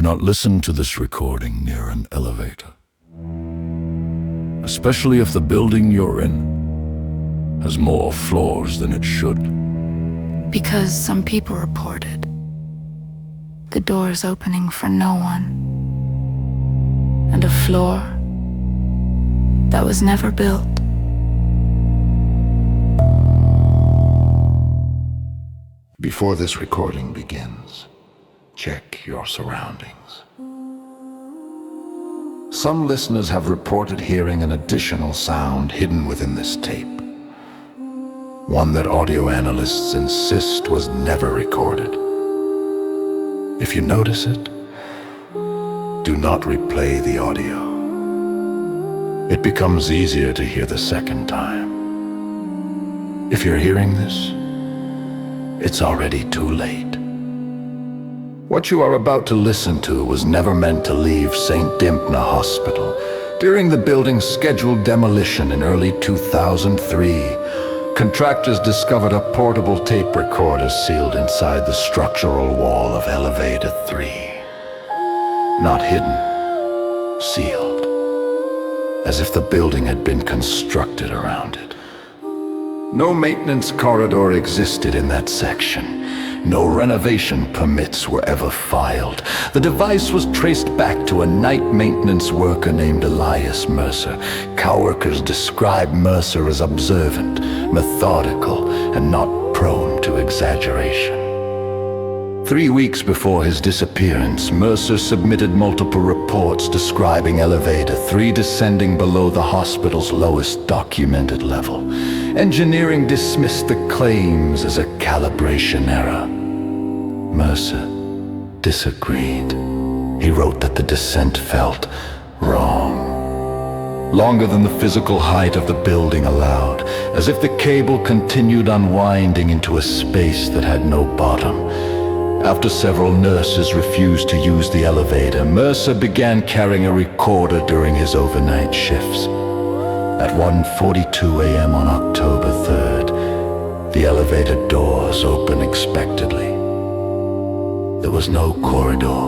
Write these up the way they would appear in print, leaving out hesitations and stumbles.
not listen to this recording near an elevator, especially if the building you're in has more floors than it should. Because some people reported the doors opening for no one, and a floor that was never built. Before this recording begins, check your surroundings. Some listeners have reported hearing an additional sound hidden within this tape. One that audio analysts insist was never recorded. If you notice it, do not replay the audio. It becomes easier to hear the second time. If you're hearing this, it's already too late. What you are about to listen to was never meant to leave St. Dympna Hospital. During the building's scheduled demolition in early 2003, contractors discovered a portable tape recorder sealed inside the structural wall of Elevator 3. Not hidden, sealed, as if the building had been constructed around it. No maintenance corridor existed in that section. No renovation permits were ever filed. The device was traced back to a night maintenance worker named Elias Mercer. Coworkers described Mercer as observant, methodical, and not prone to exaggeration. 3 weeks before his disappearance, Mercer submitted multiple reports describing Elevator 3 descending below the hospital's lowest documented level. Engineering dismissed the claims as a calibration error. Mercer disagreed. He wrote that the descent felt wrong. Longer than the physical height of the building allowed, as if the cable continued unwinding into a space that had no bottom. After several nurses refused to use the elevator, Mercer began carrying a recorder during his overnight shifts. At 1:42 a.m. on October 3rd, the elevator doors opened unexpectedly. There was no corridor,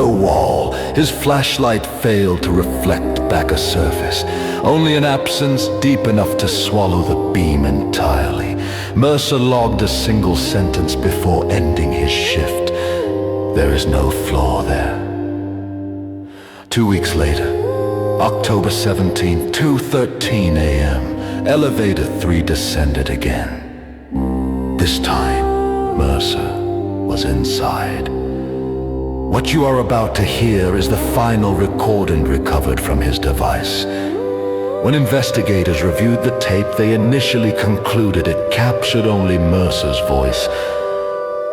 no wall. His flashlight failed to reflect back a surface, only an absence deep enough to swallow the beam entirely. Mercer logged a single sentence before ending his shift. There is no floor there. 2 weeks later, October 17th, 2:13 a.m., Elevator 3 descended again. This time, Mercer was inside. What you are about to hear is the final recording recovered from his device. When investigators reviewed the tape, they initially concluded it captured only Mercer's voice.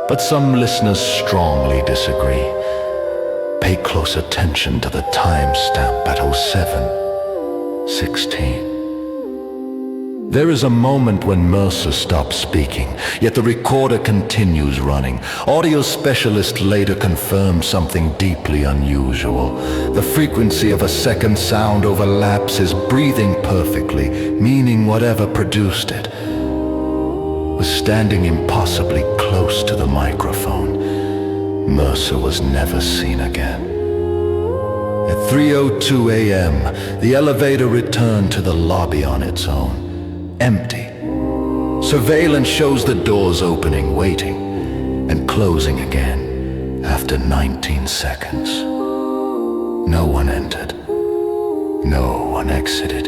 But some listeners strongly disagree. Pay close attention to the timestamp at 07:16. There is a moment when Mercer stops speaking, yet the recorder continues running. Audio specialists later confirmed something deeply unusual. The frequency of a second sound overlaps his breathing perfectly, meaning whatever produced it was standing impossibly close to the microphone. Mercer was never seen again. At 3:02 a.m., the elevator returned to the lobby on its own. Empty. Surveillance shows the doors opening, waiting, and closing again after 19 seconds. No one entered. No one exited.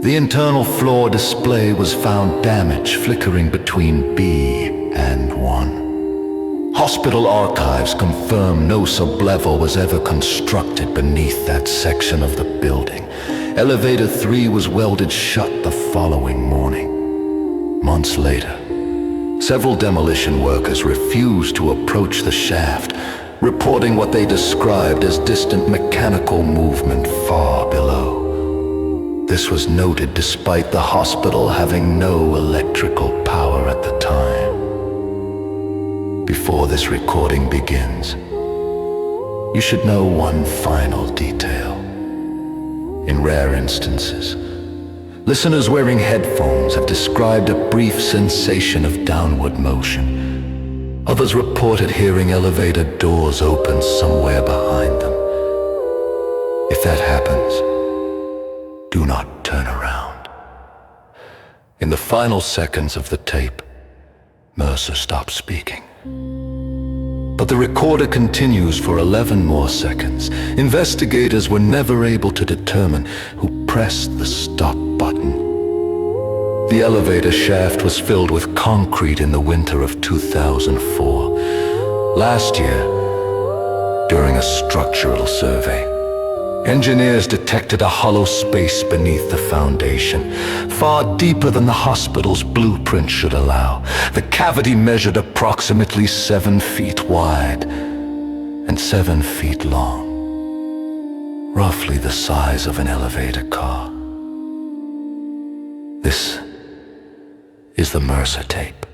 The internal floor display was found damaged, flickering between B and 1. Hospital archives confirm no sublevel was ever constructed beneath that section of the building. Elevator 3 was welded shut the following morning. Months later, several demolition workers refused to approach the shaft, reporting what they described as distant mechanical movement far below. This was noted despite the hospital having no electrical power at the time. Before this recording begins, you should know one final detail. In rare instances, listeners wearing headphones have described a brief sensation of downward motion. Others reported hearing elevator doors open somewhere behind them. If that happens, do not turn around. In the final seconds of the tape, Mercer stops speaking. But the recorder continues for 11 more seconds. Investigators were never able to determine who pressed the stop button. The elevator shaft was filled with concrete in the winter of 2004. Last year, during a structural survey, engineers detected a hollow space beneath the foundation, far deeper than the hospital's blueprint should allow. The cavity measured approximately 7 feet wide and 7 feet long, roughly the size of an elevator car. This is the Mercer Tape.